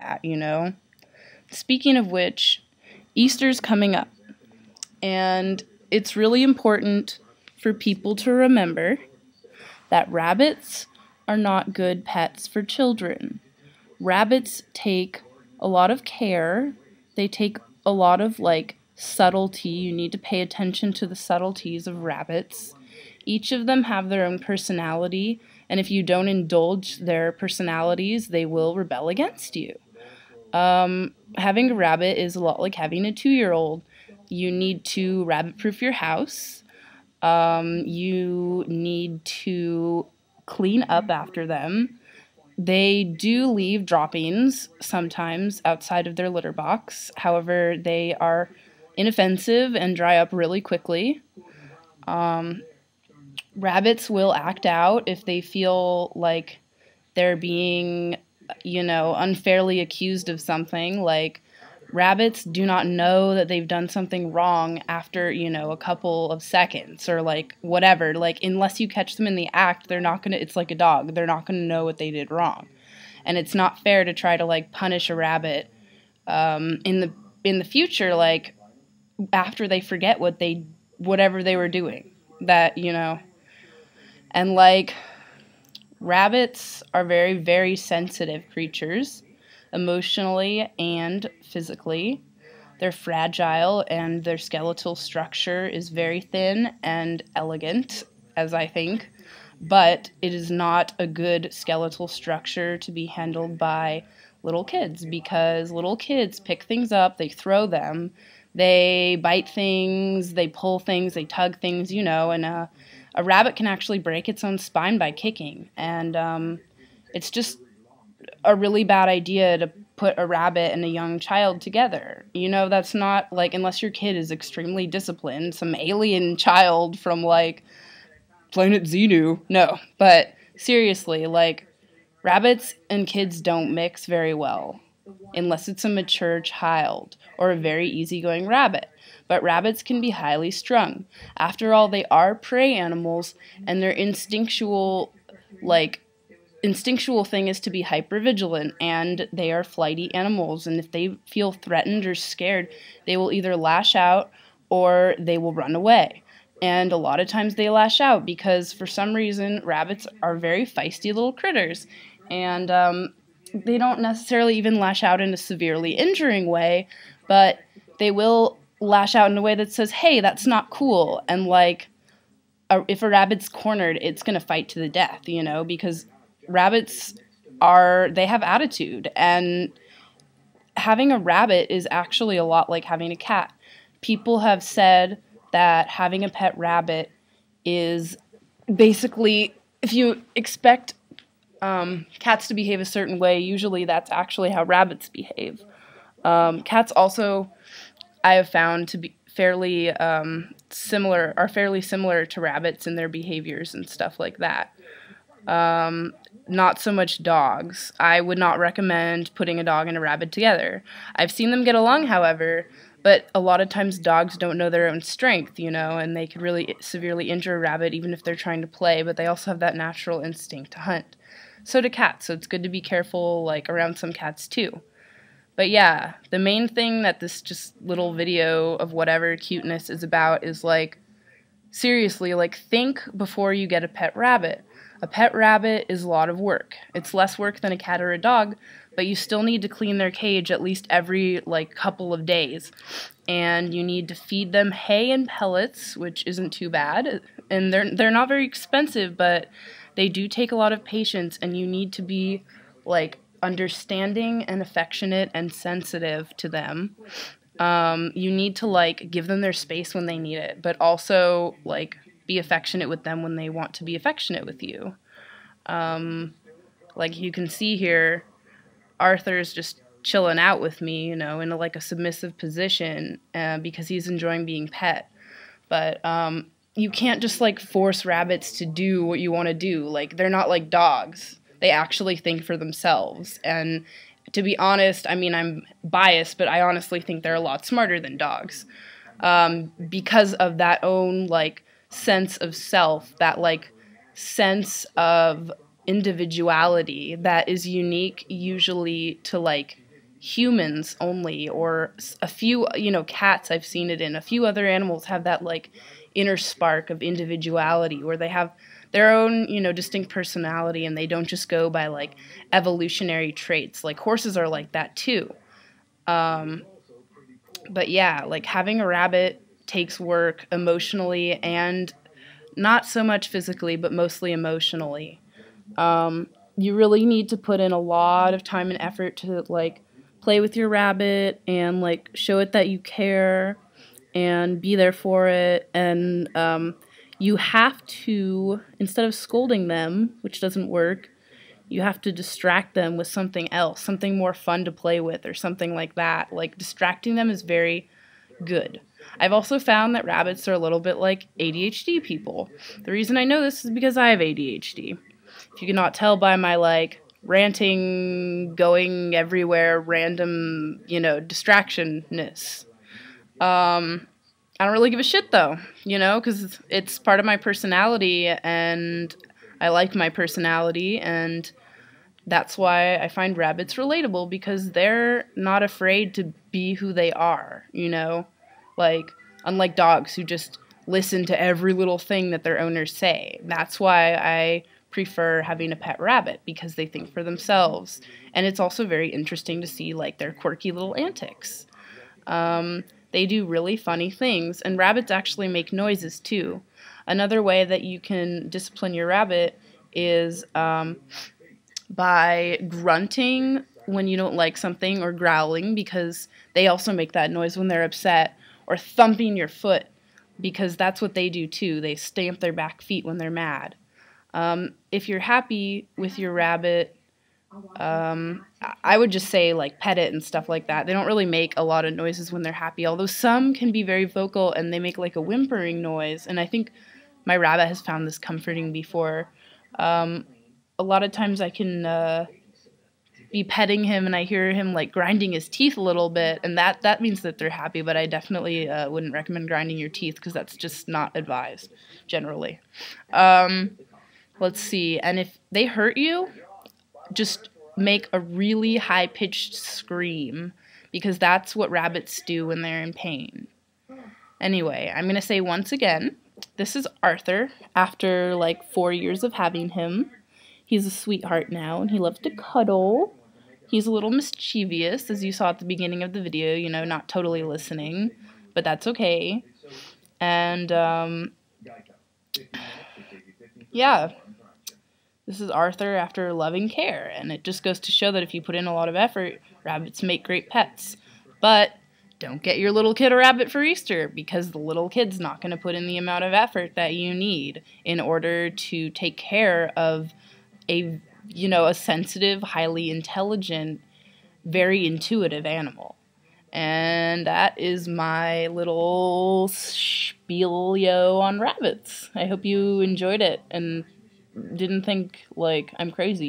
at, you know? Speaking of which, Easter's coming up, and it's really important for people to remember that rabbits are not good pets for children. Rabbits take a lot of care. They take a lot of, like, subtlety. You need to pay attention to the subtleties of rabbits. Each of them have their own personality, and if you don't indulge their personalities, they will rebel against you. Having a rabbit is a lot like having a 2-year-old. You need to rabbit-proof your house. You need to clean up after them. They do leave droppings sometimes outside of their litter box. However, they are inoffensive and dry up really quickly. Rabbits will act out if they feel like they're being, unfairly accused of something. Like, rabbits do not know that they've done something wrong after, a couple of seconds or, like, whatever. Like, unless you catch them in the act, they're not going to, it's like a dog. They're not going to know what they did wrong. And it's not fair to try to, like, punish a rabbit in the future, like, after they forget whatever they were doing. That, And, like, rabbits are very, very sensitive creatures, emotionally and physically. They're fragile, and their skeletal structure is very thin and elegant, as I think. But it is not a good skeletal structure to be handled by little kids, because little kids pick things up, they throw them, they bite things, they pull things, they tug things, and a rabbit can actually break its own spine by kicking. And it's just a really bad idea to put a rabbit and a young child together. That's not, like, unless your kid is extremely disciplined, some alien child from, like, Planet Xenu. No, but seriously, like, rabbits and kids don't mix very well unless it's a mature child or a very easygoing rabbit. But rabbits can be highly strung. After all, they are prey animals, and their instinctual thing is to be hypervigilant, and they are flighty animals, and if they feel threatened or scared, they will either lash out or they will run away. And a lot of times they lash out because, for some reason, rabbits are very feisty little critters. And they don't necessarily even lash out in a severely injuring way, but they will lash out in a way that says, hey, that's not cool. And, like, if a rabbit's cornered, it's going to fight to the death, because rabbits they have attitude. And having a rabbit is actually a lot like having a cat. People have said that having a pet rabbit is basically, if you expect cats to behave a certain way, usually that's actually how rabbits behave. Cats also, I have found to be fairly similar to rabbits in their behaviors and stuff like that. Not so much dogs. I would not recommend putting a dog and a rabbit together. I've seen them get along, however, but a lot of times dogs don't know their own strength, and they could really severely injure a rabbit even if they're trying to play, but they also have that natural instinct to hunt. So do cats, so it's good to be careful, like, around some cats too. But yeah, the main thing that this just little video of whatever cuteness is about is, like, seriously, like, think before you get a pet rabbit. A pet rabbit is a lot of work. It's less work than a cat or a dog, but you still need to clean their cage at least every, like, couple of days. And you need to feed them hay and pellets, which isn't too bad. And they're not very expensive, but they do take a lot of patience, and you need to be, like, understanding and affectionate and sensitive to them. You need to, like, give them their space when they need it, but also, like, be affectionate with them when they want to be affectionate with you. Like you can see here, Arthur's just chilling out with me, in a submissive position because he's enjoying being pet. But you can't just, like, force rabbits to do what you want to do. Like, they're not like dogs. They actually think for themselves. And to be honest, I mean, I'm biased, but I honestly think they're a lot smarter than dogs. Because of that own, like, sense of self, that, like, sense of individuality that is unique usually to, like, humans only, or a few, cats I've seen it in. A few other animals have that like inner spark of individuality where they have their own, distinct personality, and they don't just go by like evolutionary traits. Like horses are like that too. But yeah, like having a rabbit takes work emotionally and not so much physically, but mostly emotionally. You really need to put in a lot of time and effort to like play with your rabbit and like show it that you care and be there for it. And you have to, instead of scolding them, which doesn't work, you have to distract them with something else, something more fun to play with or something like that. Like distracting them is very good. I've also found that rabbits are a little bit like ADHD people. The reason I know this is because I have ADHD. If you cannot tell by my like ranting, going everywhere, random, distractionness. I don't really give a shit though, because it's part of my personality and I like my personality, and that's why I find rabbits relatable, because they're not afraid to be who they are, Like, unlike dogs who just listen to every little thing that their owners say. That's why I prefer having a pet rabbit, because they think for themselves. And it's also very interesting to see, like, their quirky little antics. They do really funny things, and rabbits actually make noises, too. Another way that you can discipline your rabbit is by grunting when you don't like something, or growling, because they also make that noise when they're upset, or thumping your foot, because that's what they do too. They stamp their back feet when they're mad. If you're happy with your rabbit, I would just say like pet it and stuff like that. They don't really make a lot of noises when they're happy, although some can be very vocal and they make like a whimpering noise, and I think my rabbit has found this comforting before. A lot of times I can be petting him and I hear him like grinding his teeth a little bit, and that means that they're happy, but I definitely wouldn't recommend grinding your teeth, because that's just not advised generally. Let's see, and if they hurt you, just make a really high-pitched scream, because that's what rabbits do when they're in pain. Anyway, I'm going to say once again, this is Arthur, after like 4 years of having him. He's a sweetheart now, and he loves to cuddle. He's a little mischievous, as you saw at the beginning of the video, not totally listening, but that's okay. And, yeah, this is Arthur after loving care, and it just goes to show that if you put in a lot of effort, rabbits make great pets. But don't get your little kid a rabbit for Easter, because the little kid's not going to put in the amount of effort that you need in order to take care of a sensitive, highly intelligent, very intuitive animal. And that is my little spielio on rabbits. I hope you enjoyed it and didn't think like I'm crazy.